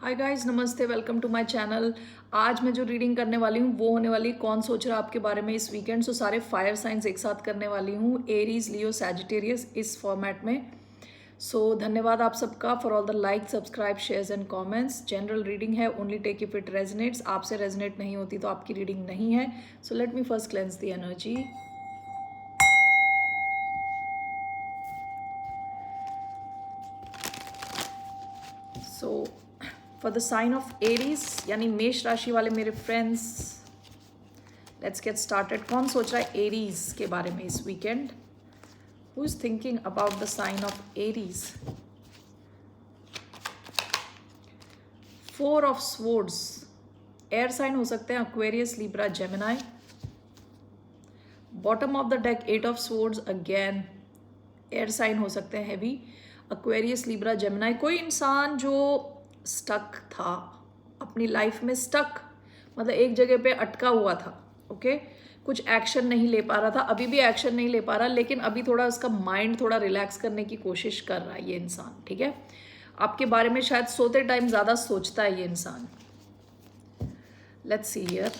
Hi guys, नमस्ते, welcome to my channel. आज मैं जो रीडिंग करने वाली हूँ वो होने वाली कौन सोच रहा है आपके बारे में इस वीकेंड। सो सारे फायर साइंस एक साथ करने वाली हूँ, एरीज, लियो, सैजिटेरियस, इस फॉर्मेट में। सो धन्यवाद आप सबका for all the like, subscribe, shares and comments. General reading है, only take if it resonates. आपसे रेजनेट नहीं होती तो आपकी रीडिंग नहीं है। So let me first cleanse the energy. So for the sign of Aries यानी मेष राशि वाले मेरे फ्रेंड्स, लेट्स गेट स्टार्टेड। कौन सोच रहा है एरीज के बारे में इस weekend? Who is thinking about the sign of Aries? Four of swords, air sign हो सकते हैं, Aquarius, Libra, Gemini. Bottom of the deck eight of swords, again air sign हो सकते हैं, हैवी, एक्वेरियस, लिब्रा, जेमिनाई। कोई इंसान जो stuck था अपनी लाइफ में, स्टक मतलब एक जगह पे अटका हुआ था, ओके कुछ एक्शन नहीं ले पा रहा था, अभी भी एक्शन नहीं ले पा रहा, लेकिन अभी थोड़ा उसका माइंड थोड़ा रिलैक्स करने की कोशिश कर रहा है ये इंसान। ठीक है, आपके बारे में शायद सोते टाइम ज़्यादा सोचता है ये इंसान। Let's see here,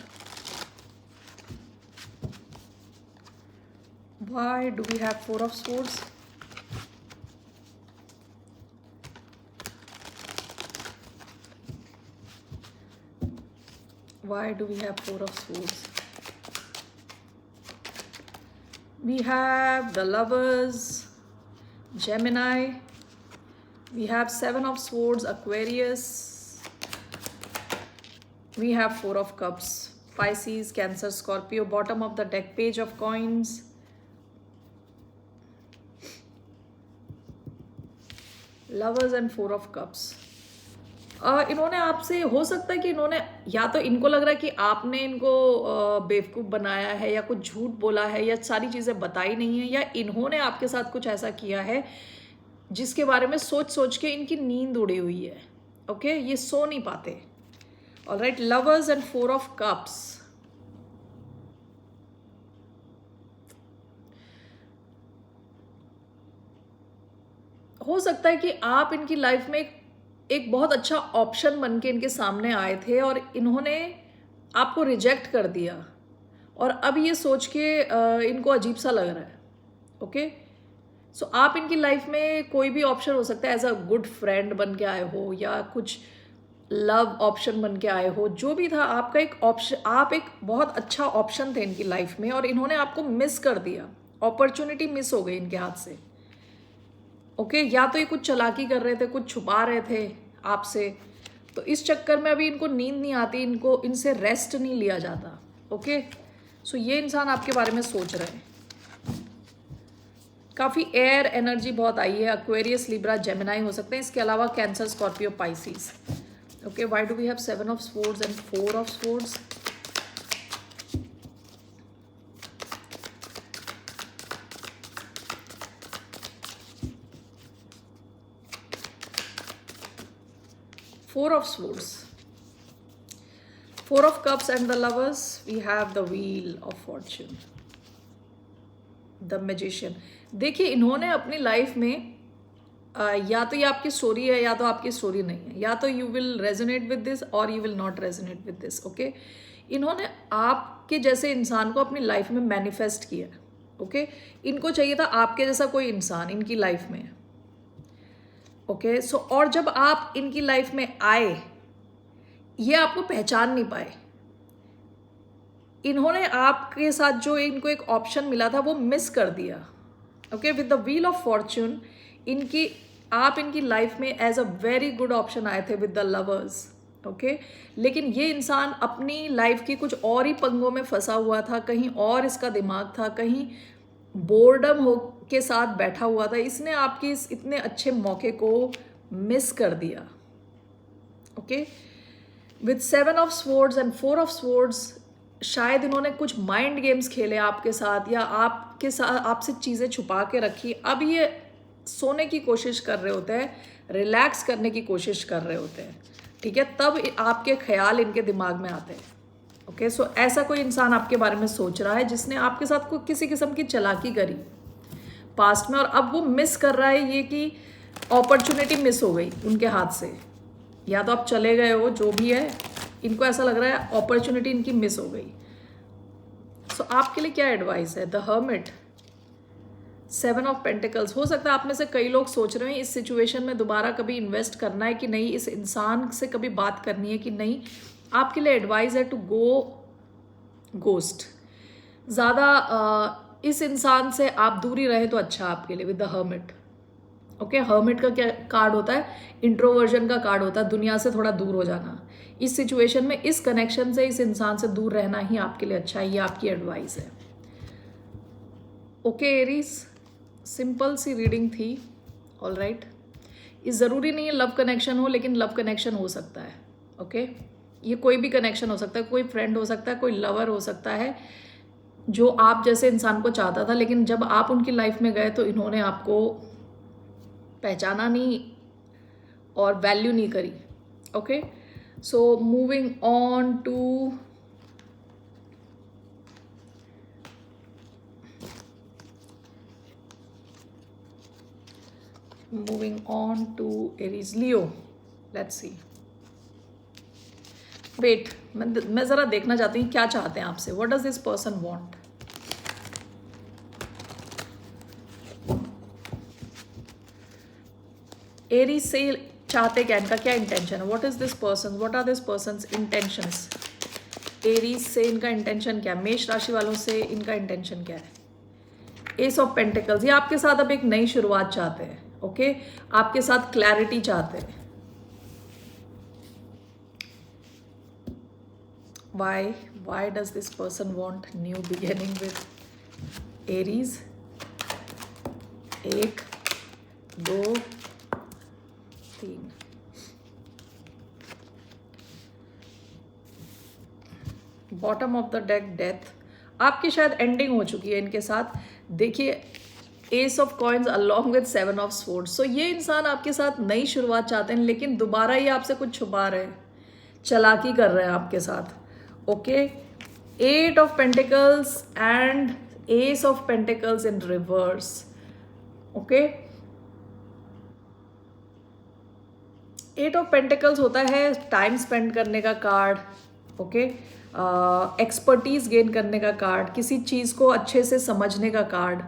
why do we have four of swords? Why do we have four of swords? We have the lovers, Gemini. We have seven of swords, Aquarius. We have four of cups, Pisces, Cancer, Scorpio. Bottom of the deck, page of coins. Lovers and four of cups. इन्होंने आपसे, हो सकता है कि इन्होंने, या तो इनको लग रहा है कि आपने इनको बेवकूफ़ बनाया है या कुछ झूठ बोला है या सारी चीज़ें बताई नहीं है, या इन्होंने आपके साथ कुछ ऐसा किया है जिसके बारे में सोच सोच के इनकी नींद उड़ी हुई है। ओके, ये सो नहीं पाते। Alright, lovers and four of cups. हो सकता है कि आप इनकी लाइफ में एक बहुत अच्छा ऑप्शन बन के इनके सामने आए थे और इन्होंने आपको रिजेक्ट कर दिया, और अब ये सोच के इनको अजीब सा लग रहा है। ओके, सो आप इनकी लाइफ में कोई भी ऑप्शन हो सकता है, एज अ गुड फ्रेंड बन के आए हो या कुछ लव ऑप्शन बन के आए हो, जो भी था आपका एक ऑप्शन, आप एक बहुत अच्छा ऑप्शन थे इनकी लाइफ में और इन्होंने आपको मिस कर दिया, अपॉर्चुनिटी मिस हो गई इनके हाथ से। ओके, या तो ये कुछ चालाकी कर रहे थे, कुछ छुपा रहे थे आपसे, तो इस चक्कर में अभी इनको नींद नहीं आती, इनको इनसे रेस्ट नहीं लिया जाता। ओके, सो ये इंसान आपके बारे में सोच रहे हैं। काफ़ी एयर एनर्जी बहुत आई है, एक्वेरियस, लिब्रा, जेमिनाई हो सकते हैं, इसके अलावा Cancer, Scorpio, Pisces. Okay, why do we have seven of swords and four of swords? Four of swords, four of cups and the lovers. We have the wheel of fortune, the magician. देखिए, इन्होंने अपनी life में या तो ये आपकी story है या तो आपकी स्टोरी नहीं है, या तो you will resonate with this और you will not resonate with this. Okay, इन्होंने आपके जैसे इंसान को अपनी लाइफ में मैनिफेस्ट किया। ओके, इनको चाहिए था आपके जैसा कोई इंसान इनकी लाइफ में। ओके, सो और जब आप इनकी लाइफ में आए, ये आपको पहचान नहीं पाए। इन्होंने आपके साथ जो इनको एक ऑप्शन मिला था वो मिस कर दिया। Okay, with the wheel of fortune, आप इनकी लाइफ में as a very good option आए थे विद द लवर्स। ओके, लेकिन ये इंसान अपनी लाइफ की कुछ और ही पंगों में फंसा हुआ था, कहीं और इसका दिमाग था, कहीं बोर्डम हो के साथ बैठा हुआ था, इसने आपके इस इतने अच्छे मौके को मिस कर दिया। Okay, with seven of swords and four of swords, शायद इन्होंने कुछ माइंड गेम्स खेले आपके साथ, या आपके साथ आपसे चीज़ें छुपा के रखी। अब ये सोने की कोशिश कर रहे होते हैं, रिलैक्स करने की कोशिश कर रहे होते हैं। ठीक है, तब आपके ख्याल इनके दिमाग में आते हैं। ओके, सो ऐसा कोई इंसान आपके बारे में सोच रहा है जिसने आपके साथ कोई किसी किस्म की चालाकी करी पास्ट में, और अब वो मिस कर रहा है ये कि अपॉर्चुनिटी मिस हो गई उनके हाथ से। या तो आप चले गए हो, जो भी है, इनको ऐसा लग रहा है अपॉर्चुनिटी इनकी मिस हो गई। सो आपके लिए क्या एडवाइस है? The hermit, 7 of pentacles. हो सकता है आप में से कई लोग सोच रहे हैं इस सिचुएशन में दोबारा कभी इन्वेस्ट करना है कि नहीं, इस इंसान से कभी बात करनी है कि नहीं। आपके लिए एडवाइस है टू गो गोस्ट। ज़्यादा इस इंसान से आप दूरी रहे तो अच्छा आपके लिए, with the hermit. Okay, hermit का क्या कार्ड होता है? इंट्रोवर्जन का कार्ड होता है, दुनिया से थोड़ा दूर हो जाना। इस सिचुएशन में, इस कनेक्शन से, इस इंसान से दूर रहना ही आपके लिए अच्छा है, ये आपकी एडवाइस है। ओके एरीज, सिंपल सी रीडिंग थी। ऑल राइट, ये ज़रूरी नहीं है लव कनेक्शन हो, लेकिन लव कनेक्शन हो सकता है। ओके, ये कोई भी कनेक्शन हो सकता है, कोई फ्रेंड हो सकता है, कोई लवर हो सकता है जो आप जैसे इंसान को चाहता था, लेकिन जब आप उनकी लाइफ में गए तो इन्होंने आपको पहचाना नहीं और वैल्यू नहीं करी। Okay, so moving on to Aries, Leo. Let's see. Wait, मैं ज़रा देखना चाहती हूँ क्या चाहते हैं आपसे। What does this person want? Aries से चाहते क्या, इनका क्या इंटेंशन है? What is this person, what are this person's intentions? Aries से इनका इंटेंशन क्या है? मेष राशि वालों से इनका इंटेंशन क्या है? एस ऑफ पेंटिकल्स, ये आपके साथ अब एक नई शुरुआत चाहते हैं। ओके, आपके साथ क्लैरिटी चाहते हैं। why does this person want new beginning with Aries? 1 2 3, bottom of the deck, death. आपकी शायद एंडिंग हो चुकी है इनके साथ। देखिए, ace of coins along with 7 of swords. So ये इंसान आपके साथ नई शुरुआत चाहते हैं, लेकिन दोबारा ये आपसे कुछ छुपा रहे हैं, चालाकी कर रहे हैं आपके साथ। Okay, 8 of pentacles and S of pentacles in reverse. Okay, 8 of pentacles होता है टाइम स्पेंड करने का कार्ड। ओके, एक्सपर्टीज गेन करने का कार्ड, किसी चीज़ को अच्छे से समझने का कार्ड।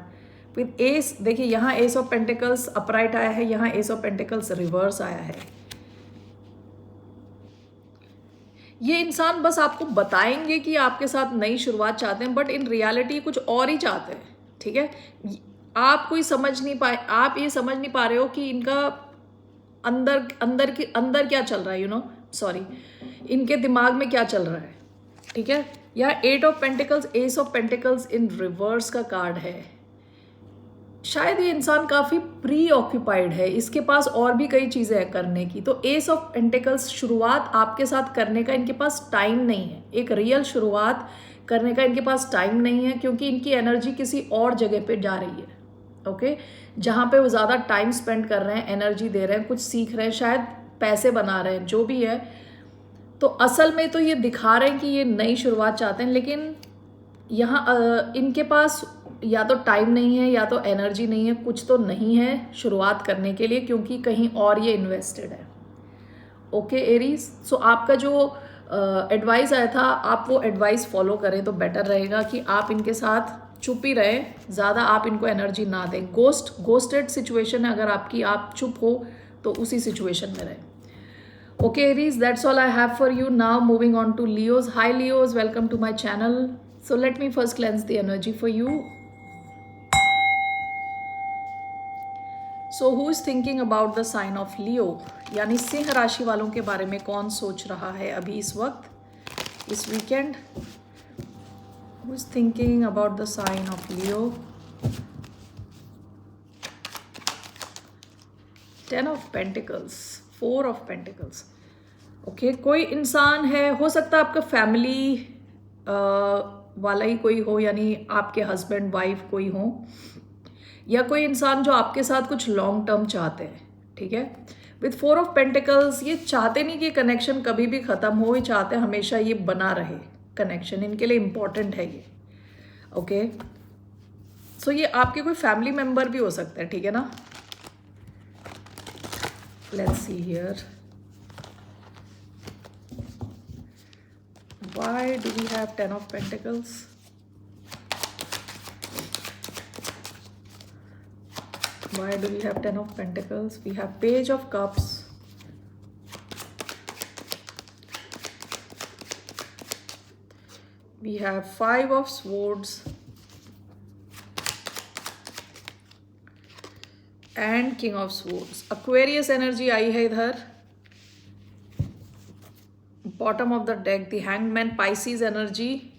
विद एस, देखिए यहाँ एस ऑफ पेंटिकल्स अपराइट आया है, यहाँ एस ऑफ पेंटिकल्स रिवर्स आया है। ये इंसान बस आपको बताएंगे कि आपके साथ नई शुरुआत चाहते हैं, बट इन रियलिटी कुछ और ही चाहते हैं। ठीक है, आप कोई समझ नहीं पाए, आप ये समझ नहीं पा रहे हो कि इनका अंदर क्या चल रहा है, सॉरी, इनके दिमाग में क्या चल रहा है। ठीक है, यह 8 of pentacles, S of pentacles in reverse का कार्ड है। शायद ये इंसान काफ़ी प्री ऑक्यूपाइड है, इसके पास और भी कई चीज़ें हैं करने की। तो एस ऑफ पेंटिकल्स, शुरुआत आपके साथ करने का इनके पास टाइम नहीं है, एक रियल शुरुआत करने का इनके पास टाइम नहीं है, क्योंकि इनकी एनर्जी किसी और जगह पे जा रही है। ओके, जहाँ पे वो ज़्यादा टाइम स्पेंड कर रहे हैं, एनर्जी दे रहे हैं, कुछ सीख रहे हैं, शायद पैसे बना रहे हैं, जो भी है। तो असल में तो ये दिखा रहे हैं कि ये नई शुरुआत चाहते हैं, लेकिन यहाँ इनके पास या तो टाइम नहीं है या तो एनर्जी नहीं है, कुछ तो नहीं है शुरुआत करने के लिए, क्योंकि कहीं और ये इन्वेस्टेड है। ओके एरीज, सो आपका जो एडवाइस आया था, आप वो एडवाइस फॉलो करें तो बेटर रहेगा कि आप इनके साथ चुप ही रहे, ज़्यादा आप इनको एनर्जी ना दें। गोस्टेड सिचुएशन है अगर आपकी, आप चुप हो तो उसी सिचुएशन में रहें। Okay Aries, that's all I have for you. Now moving on to Leos. Hi Leos, welcome to my channel. So let me first cleanse the energy for you. So who is thinking about the sign of Leo? यानी सिंह राशि वालों के बारे में कौन सोच रहा है अभी इस वक्त, इस weekend? Who is thinking about the sign of Leo? 10 of Pentacles, 4 of Pentacles. Okay, कोई इंसान है, हो सकता है आपका फैमिली वाला ही कोई हो, यानी आपके हस्बैंड वाइफ कोई हो, या कोई इंसान जो आपके साथ कुछ लॉन्ग टर्म चाहते हैं। ठीक है, विथ 4 ऑफ पेंटिकल्स, ये चाहते नहीं कि कनेक्शन कभी भी ख़त्म हो, ये चाहते हैं हमेशा ये बना रहे कनेक्शन, इनके लिए इम्पॉर्टेंट है ये। ओके, सो ये आपके कोई फैमिली मेम्बर भी हो सकता है। ठीक है ना, let's see here. Why do we have 10 of Pentacles? Why do we have 10 of Pentacles? We have Page of Cups. We have 5 of Swords. And King of Swords. Aquarius energy आई है इधर. Bottom of the deck, the Hangman, Pisces energy.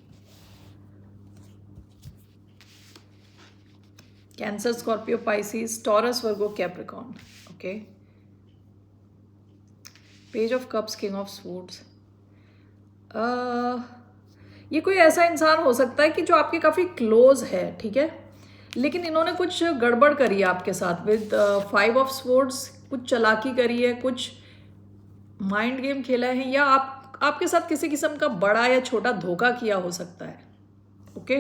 Cancer, Scorpio, Pisces, Taurus, Virgo, Capricorn. Okay. Page of Cups, King of Swords. ये कोई ऐसा इंसान हो सकता है कि जो आपके काफ़ी क्लोज है, ठीक है, लेकिन इन्होंने कुछ गड़बड़ करी है आपके साथ विद 5 ऑफ स्वॉर्ड्स. कुछ चालाकी करी है, कुछ माइंड गेम खेला है, या आपके साथ किसी किस्म का बड़ा या छोटा धोखा किया हो सकता है. ओके.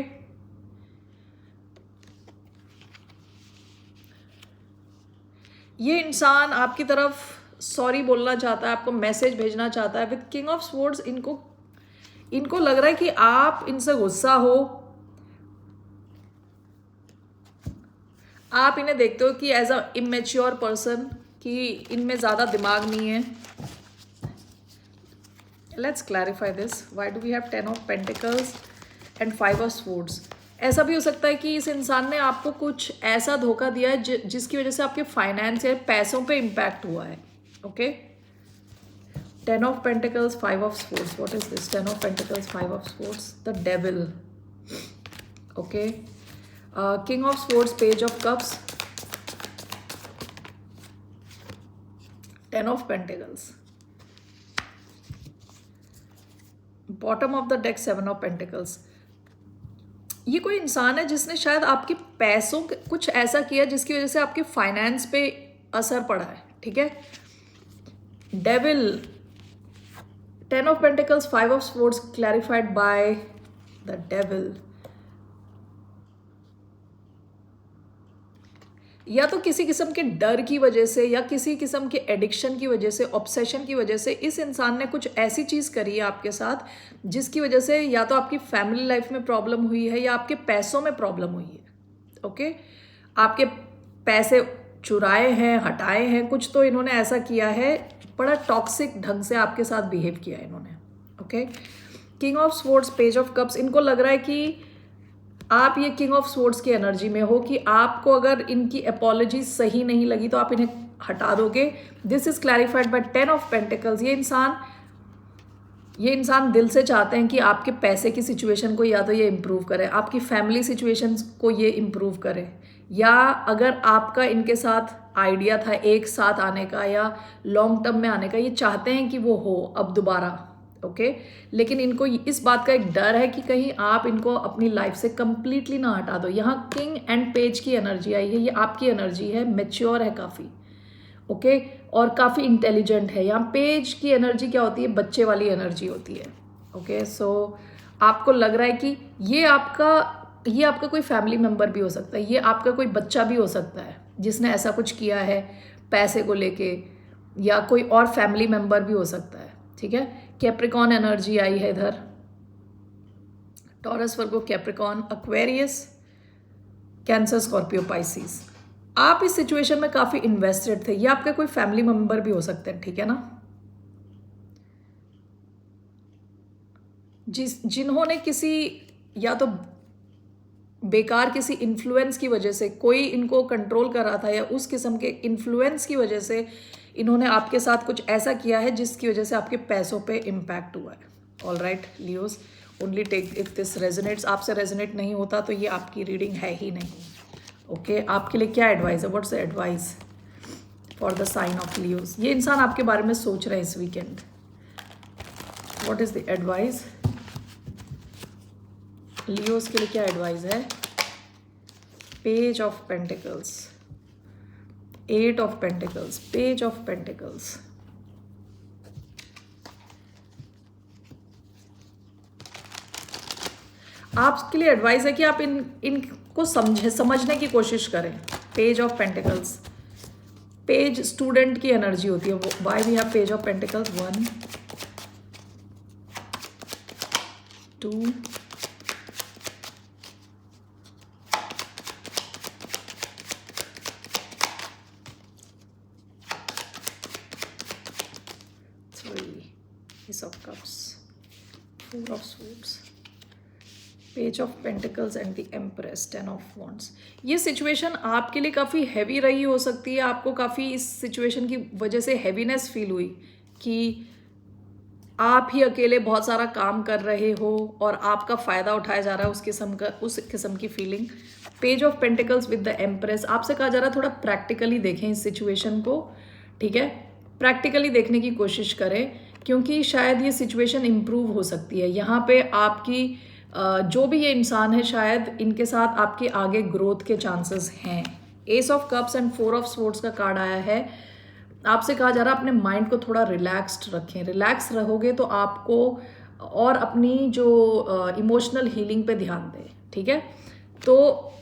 ये इंसान आपकी तरफ सॉरी बोलना चाहता है, आपको मैसेज भेजना चाहता है. विद किंग ऑफ स्वॉर्ड्स इनको लग रहा है कि आप इनसे गुस्सा हो. आप इन्हें देखते हो कि एज अ इमेच्योर पर्सन, कि इनमें ज़्यादा दिमाग नहीं है. Let's clarify this. Why do we have 10 of pentacles and 5 of swords? ऐसा भी हो सकता है कि इस इंसान ने आपको कुछ ऐसा धोखा दिया है जिसकी वजह से आपके फाइनेंस या पैसों पे इम्पैक्ट हुआ है. Okay. 10 of Pentacles, 5 of Swords. What is this? 10 of Pentacles, 5 of Swords. The Devil. Okay. King of Swords, Page of Cups. 10 of Pentacles. Bottom of the deck, 7 of Pentacles. ये कोई इंसान है जिसने शायद आपके पैसों कुछ ऐसा किया जिसकी वजह से आपके फाइनेंस पे असर पड़ा है. ठीक है. Devil. 10 of Pentacles, 5 of Swords, clarified by the Devil. या तो किसी किस्म के डर की वजह से या किसी किस्म के एडिक्शन की वजह से, ऑब्सेशन की वजह से इस इंसान ने कुछ ऐसी चीज़ करी है आपके साथ जिसकी वजह से या तो आपकी फैमिली लाइफ में प्रॉब्लम हुई है या आपके पैसों में प्रॉब्लम हुई है. ओके. आपके पैसे चुराए हैं, हटाए हैं, कुछ तो इन्होंने ऐसा किया है. बड़ा टॉक्सिक ढंग से आपके साथ बिहेव किया है इन्होंने. Okay. King of swords, page of cups. इनको लग रहा है कि आप ये किंग ऑफ स्वॉर्ड्स की एनर्जी में हो कि आपको अगर इनकी अपॉलॉजी सही नहीं लगी तो आप इन्हें हटा दोगे. This is clarified by 10 of pentacles. ये इंसान दिल से चाहते हैं कि आपके पैसे की सिचुएशन को या तो ये इम्प्रूव करें, आपकी फैमिली सिचुएशन को ये इम्प्रूव करें, या अगर आपका इनके साथ आइडिया था एक साथ आने का या लॉन्ग टर्म में आने का, ये चाहते हैं कि वो हो अब दोबारा. ओके. लेकिन इनको इस बात का एक डर है कि कहीं आप इनको अपनी लाइफ से कंप्लीटली ना हटा दो. यहाँ किंग एंड पेज की एनर्जी आई है. ये आपकी एनर्जी है, मैच्योर है काफ़ी. ओके. और काफ़ी इंटेलिजेंट है. यहाँ पेज की एनर्जी क्या होती है? बच्चे वाली एनर्जी होती है. ओके. सो आपको लग रहा है कि ये आपका कोई फैमिली मेम्बर भी हो सकता है, ये आपका कोई बच्चा भी हो सकता है जिसने ऐसा कुछ किया है पैसे को लेके, या कोई और फैमिली मेम्बर भी हो सकता है. ठीक है. कैप्रिकॉन एनर्जी आई है इधर. Taurus, Virgo, Capricorn, Aquarius, Cancer, Scorpio, Pisces. आप इस सिचुएशन में काफ़ी इन्वेस्टेड थे. ये आपके कोई फैमिली मेम्बर भी हो सकते हैं. ठीक है ना. जिन्होंने किसी या तो बेकार किसी इन्फ्लुएंस की वजह से कोई इनको कंट्रोल कर रहा था, या उस किस्म के इन्फ्लुएंस की वजह से इन्होंने आपके साथ कुछ ऐसा किया है जिसकी वजह से आपके पैसों पे इम्पैक्ट हुआ है. All right Leos, only take if this resonates. आपसे रेजोनेट नहीं होता तो ये आपकी रीडिंग है ही नहीं. ओके. आपके लिए क्या एडवाइस है? What's the advice for the sign of Leos? ये इंसान आपके बारे में सोच रहे हैं इस weekend. What is the advice? Leos के लिए क्या एडवाइस है? Page of pentacles, 8 of pentacles, page of pentacles. आपके लिए एडवाइस है कि आप इनको समझने की कोशिश करें. Page of pentacles, page student की एनर्जी होती है. Why we have page of pentacles? 1 2, 3, Ace of Cups, 4 of Swords, Page of Pentacles and the Empress, 10 of Wands. ये सिचुएशन आपके लिए काफ़ी हैवी रही हो सकती है. आपको काफ़ी इस सिचुएशन की वजह से हैवीनेस फील हुई कि आप ही अकेले बहुत सारा काम कर रहे हो और आपका फ़ायदा उठाया जा रहा है उस किस्म की feeling. Page of pentacles with the empress. आपसे कहा जा रहा है थोड़ा प्रैक्टिकली देखें इस सिचुएशन को. ठीक है, प्रैक्टिकली देखने की कोशिश करें क्योंकि शायद ये सिचुएशन इम्प्रूव हो सकती है. यहाँ पे आपकी जो भी ये इंसान है शायद इनके साथ आपके आगे ग्रोथ के चांसेस हैं. S of cups and 4 of swords का कार्ड आया है. आपसे कहा जा रहा है अपने माइंड को थोड़ा रिलैक्स्ड रखें. रिलैक्स रहोगे तो आपको और अपनी जो इमोशनल हीलिंग पे ध्यान दें. ठीक है, तो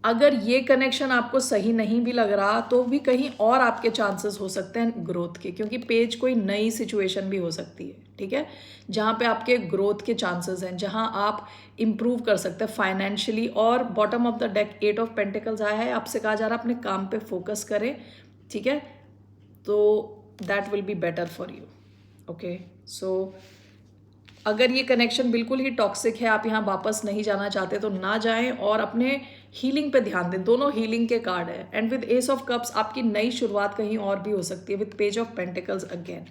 अगर ये कनेक्शन आपको सही नहीं भी लग रहा तो भी कहीं और आपके चांसेस हो सकते हैं ग्रोथ के, क्योंकि पेज कोई नई सिचुएशन भी हो सकती है. ठीक है, जहाँ पे आपके ग्रोथ के चांसेस हैं, जहाँ आप इम्प्रूव कर सकते हैं फाइनेंशियली. और bottom of the deck 8 of pentacles आया है. आपसे कहा जा रहा है अपने काम पे फोकस करें. ठीक है, तो that will be better for you. Okay, so अगर ये कनेक्शन बिल्कुल ही टॉक्सिक है, आप यहाँ वापस नहीं जाना चाहते तो ना जाएं और अपने हीलिंग पे ध्यान दें. दोनों हीलिंग के कार्ड है. And with S of cups आपकी नई शुरुआत कहीं और भी हो सकती है with page of pentacles again.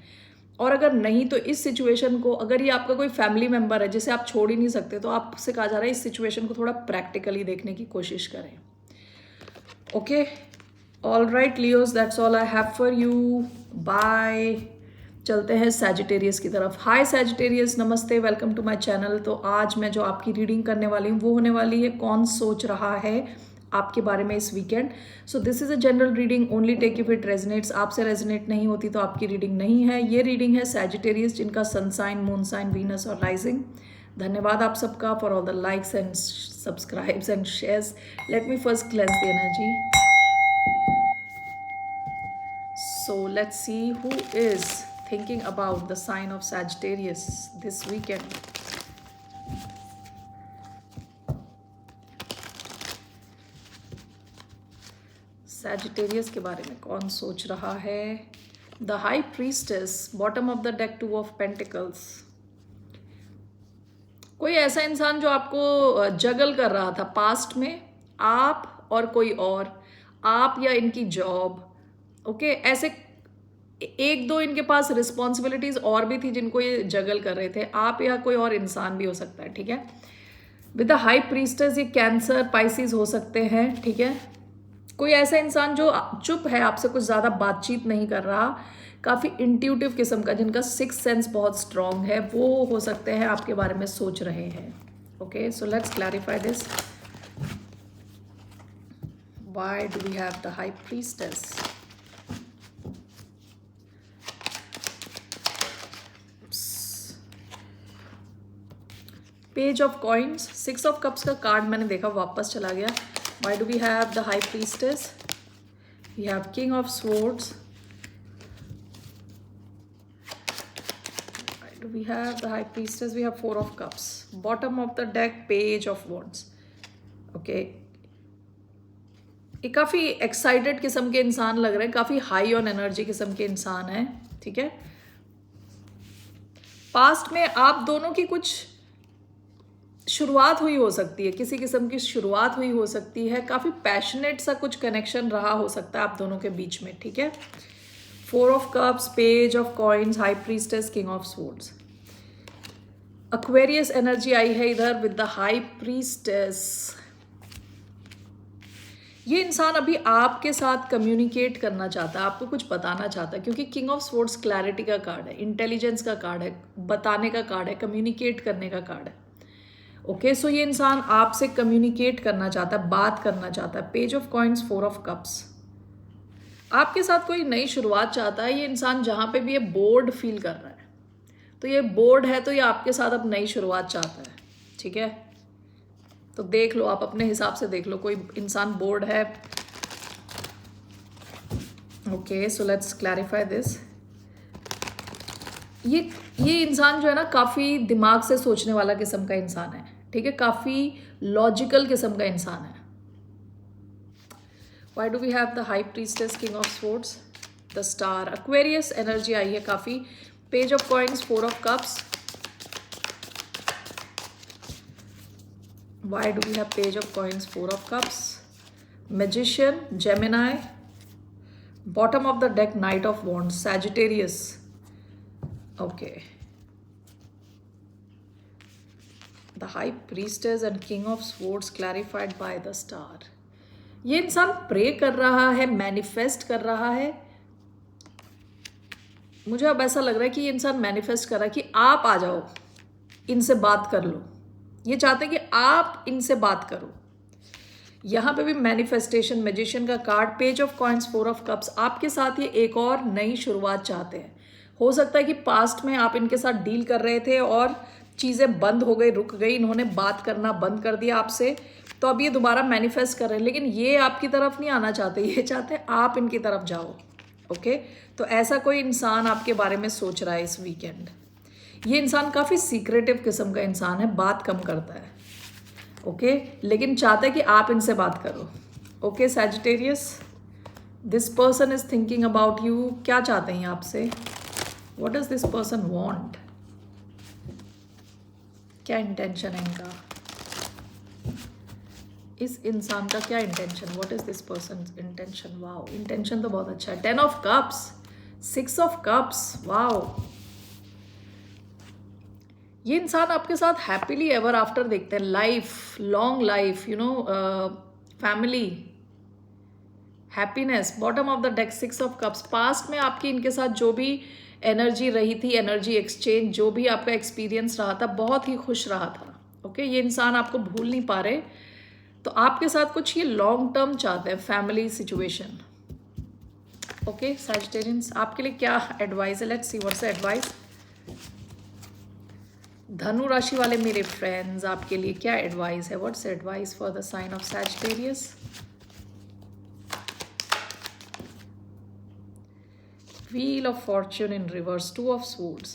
और अगर नहीं तो इस सिचुएशन को, अगर ये आपका कोई फैमिली मेम्बर है जिसे आप छोड़ ही नहीं सकते, तो आपसे कहा जा रहा है इस सिचुएशन को थोड़ा प्रैक्टिकली देखने की कोशिश करें. Okay, all right Leos, that's all I have for you. Bye. चलते हैं सैजिटेरियस की तरफ. हाय सैजिटेरियस, नमस्ते, वेलकम टू माय चैनल. तो आज मैं जो आपकी रीडिंग करने वाली हूँ वो होने वाली है कौन सोच रहा है आपके बारे में इस weekend. So this is a general reading, only take if it resonates. आपसे रेजनेट नहीं होती तो आपकी रीडिंग नहीं है. ये रीडिंग है सैजिटेरियस जिनका sun sign, moon sign, Venus और राइजिंग. धन्यवाद आप सबका for all the likes and subscribes and shares. Let me first cleanse the energy. So let's see who is thinking about the sign of Sagittarius this weekend. Sagittarius के बारे में कौन सोच रहा है? The High Priestess, bottom of the deck, 2 of Pentacles. कोई ऐसा इंसान जो आपको जगल कर रहा था पास्ट में, आप और कोई और, आप या इनकी जॉब. ओके, ऐसे एक दो इनके पास रिस्पॉन्सिबिलिटीज और भी थी जिनको ये जगल कर रहे थे. आप या कोई और इंसान भी हो सकता है. ठीक है, विद द हाई प्रीस्टेस ये कैंसर, पाइसिस हो सकते हैं. ठीक है, कोई ऐसा इंसान जो चुप है, आपसे कुछ ज़्यादा बातचीत नहीं कर रहा, काफ़ी इंट्यूटिव किस्म का, जिनका सिक्स सेंस बहुत स्ट्रॉन्ग है, वो हो सकते हैं आपके बारे में सोच रहे हैं. Okay, so let's clarify this. Why do we have the high priestess? Page of coins, 6 of cups का कार्ड मैंने देखा वापस चला गया. Why do we have the High Priestess? We have King of Swords. Why do we have the High Priestess? We have 4 of Cups. Bottom of the deck, Page of Wands. Okay. ये काफ़ी excited किस्म के इंसान लग रहे हैं, काफ़ी high on energy किस्म के इंसान हैं. ठीक है, पास्ट में आप दोनों की कुछ शुरुआत हुई हो सकती है, किसी किस्म की शुरुआत हुई हो सकती है. काफ़ी पैशनेट सा कुछ कनेक्शन रहा हो सकता है आप दोनों के बीच में. ठीक है, 4 of cups, page of coins, high priestess, king of swords. Aquarius energy आई है इधर विद द हाई प्रीस्टेस. ये इंसान अभी आपके साथ कम्युनिकेट करना चाहता है, आपको कुछ बताना चाहता है, क्योंकि किंग ऑफ स्वॉर्ड्स क्लैरिटी का कार्ड है, इंटेलिजेंस का कार्ड है, बताने का कार्ड है, कम्युनिकेट करने का कार्ड है. ओके, सो ये इंसान आपसे कम्युनिकेट करना चाहता है, बात करना चाहता है. Page of coins, 4 of cups. आपके साथ कोई नई शुरुआत चाहता है ये इंसान. जहाँ पे भी ये बोर्ड फील कर रहा है, तो ये बोर्ड है, तो ये आपके साथ अब नई शुरुआत चाहता है. ठीक है, तो देख लो, आप अपने हिसाब से देख लो, कोई इंसान बोर्ड है. Okay, so let's clarify this. ये ये इंसान जो है ना काफ़ी दिमाग से सोचने वाला किस्म का इंसान है, ठीक है, काफ़ी लॉजिकल किस्म का इंसान है. Why do we have the high priestess, king of swords, the star, Aquarius energy आई है काफ़ी. Page of coins, 4 of cups. Why do we have page of coins, 4 of cups, magician, Gemini. Bottom of the deck, knight of wands, Sagittarius. Okay. The high priestess and king of swords clarified by the star. ये इंसान pray कर रहा है, manifest कर रहा है. मुझे अब ऐसा लग रहा है कि ये इंसान मैनिफेस्ट कर रहा है कि आप आ जाओ, इनसे बात कर लो. ये चाहते हैं कि आप इनसे बात करो. यहाँ पे भी मैनिफेस्टेशन, मैजिशियन का card, page of coins, 4 of cups. आपके साथ ये एक और नई शुरुआत चाहते हैं. हो सकता है कि पास्ट में आप इनके साथ डील कर रहे थे और चीज़ें बंद हो गई, रुक गई, इन्होंने बात करना बंद कर दिया आपसे, तो अब ये दोबारा मैनिफेस्ट कर रहे हैं. लेकिन ये आपकी तरफ नहीं आना चाहते, ये चाहते हैं आप इनकी तरफ जाओ. ओके, तो ऐसा कोई इंसान आपके बारे में सोच रहा है इस वीकेंड. ये इंसान काफ़ी सीक्रेटिव किस्म का इंसान है, बात कम करता है. ओके, लेकिन चाहता है कि आप इनसे बात करो. Okay Sagittarius, this person is thinking about you. क्या चाहते हैं आपसे? What does this person want? क्या इंटेंशन है इनका? इस इंसान का क्या intention? What is this person's intention? Wow, intention तो बहुत अच्छा है. 10 of cups, 6 of cups. Wow, ये इंसान आपके साथ हैप्पीली एवर आफ्टर देखते हैं. Life, long life, you know, family, happiness. Bottom of the deck, 6 of cups. Past में आपकी इनके साथ जो भी एनर्जी रही थी, एनर्जी एक्सचेंज, जो भी आपका एक्सपीरियंस रहा था, बहुत ही खुश रहा था. ओके, ये इंसान आपको भूल नहीं पा रहे, तो आपके साथ कुछ ये लॉन्ग टर्म चाहते हैं, फैमिली सिचुएशन. ओके सैजिटेरियंस, आपके लिए क्या एडवाइस है? Let's see what's the advice. धनु राशि वाले मेरे फ्रेंड्स, आपके लिए क्या एडवाइस है? What's advice for the sign of Sagittarius? Wheel of Fortune in reverse, 2 of Swords.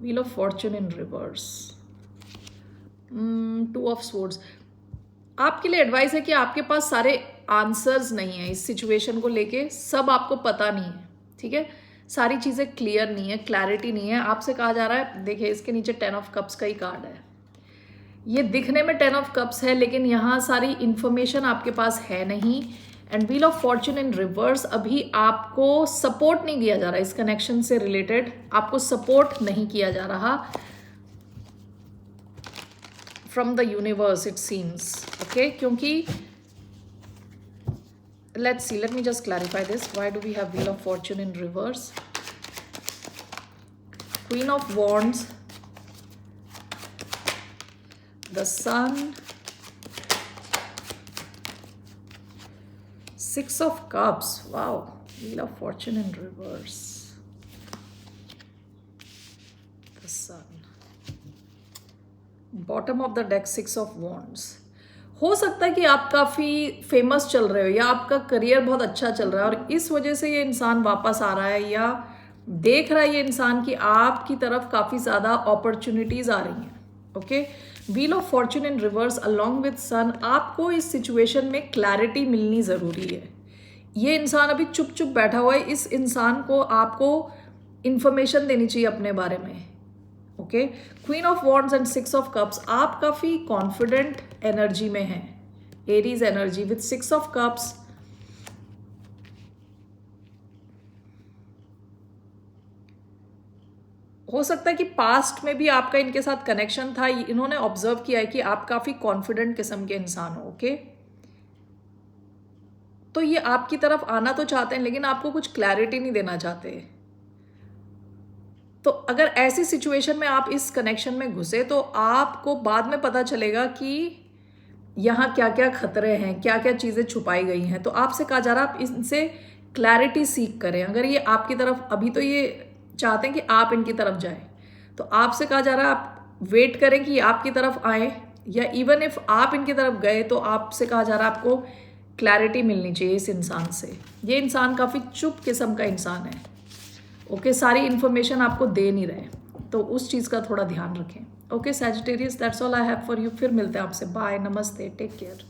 Wheel of Fortune in reverse, 2 of Swords. आपके लिए एडवाइस है कि आपके पास सारे आंसर्स नहीं है इस सिचुएशन को लेके. सब आपको पता नहीं है, ठीक है, सारी चीज़ें क्लियर नहीं है, क्लैरिटी नहीं है. आपसे कहा जा रहा है, देखिए इसके नीचे 10 ऑफ कप्स का ही कार्ड है. ये दिखने में 10 ऑफ कप्स है, लेकिन यहाँ सारी इंफॉर्मेशन आपके पास है नहीं. And wheel of fortune in reverse, अभी आपको सपोर्ट नहीं दिया जा रहा इस कनेक्शन से रिलेटेड. आपको सपोर्ट नहीं किया जा रहा from the universe, it seems. Okay, क्योंकि let's see, let me just clarify this. Why do we have wheel of fortune in reverse? Queen of wands, the sun, 6 of cups. Wow, wheel of fortune in reverse, the sun, bottom of the deck, 6 of wands. हो सकता है कि आप काफ़ी famous चल रहे हो या आपका करियर बहुत अच्छा चल रहा है और इस वजह से ये इंसान वापस आ रहा है, या देख रहा है ये इंसान कि आपकी तरफ काफ़ी ज़्यादा अपॉर्चुनिटीज़ आ रही हैं. Okay, wheel of fortune in reverse along with sun. आपको इस सिचुएशन में क्लैरिटी मिलनी ज़रूरी है. ये इंसान अभी चुप चुप बैठा हुआ है. इस इंसान को आपको इंफॉर्मेशन देनी चाहिए अपने बारे में. Okay, queen of wands and 6 of cups. आप काफ़ी कॉन्फिडेंट एनर्जी में हैं, Aries energy with 6 of cups. हो सकता है कि पास्ट में भी आपका इनके साथ कनेक्शन था. इन्होंने ऑब्जर्व किया है कि आप काफ़ी कॉन्फिडेंट किस्म के इंसान हो. ओके, तो ये आपकी तरफ आना तो चाहते हैं, लेकिन आपको कुछ क्लैरिटी नहीं देना चाहते. तो अगर ऐसी सिचुएशन में आप इस कनेक्शन में घुसे तो आपको बाद में पता चलेगा कि यहाँ क्या क्या खतरे हैं, क्या क्या चीज़ें छुपाई गई हैं. तो आपसे कहा जा रहा है आप इनसे क्लैरिटी सीख करें. अगर ये आपकी तरफ, अभी तो ये चाहते हैं कि आप इनकी तरफ जाएं, तो आपसे कहा जा रहा है आप वेट करें कि आपकी तरफ आए, या इवन इफ आप इनकी तरफ गए तो आपसे कहा जा रहा है आपको क्लैरिटी मिलनी चाहिए इस इंसान से. ये इंसान काफ़ी चुप किस्म का इंसान है. ओके, सारी इन्फॉर्मेशन आपको दे नहीं रहे, तो उस चीज़ का थोड़ा ध्यान रखें। Okay Sagittarius, that's all I have for you. फिर मिलते हैं आपसे। बाय, नमस्ते, टेक केयर।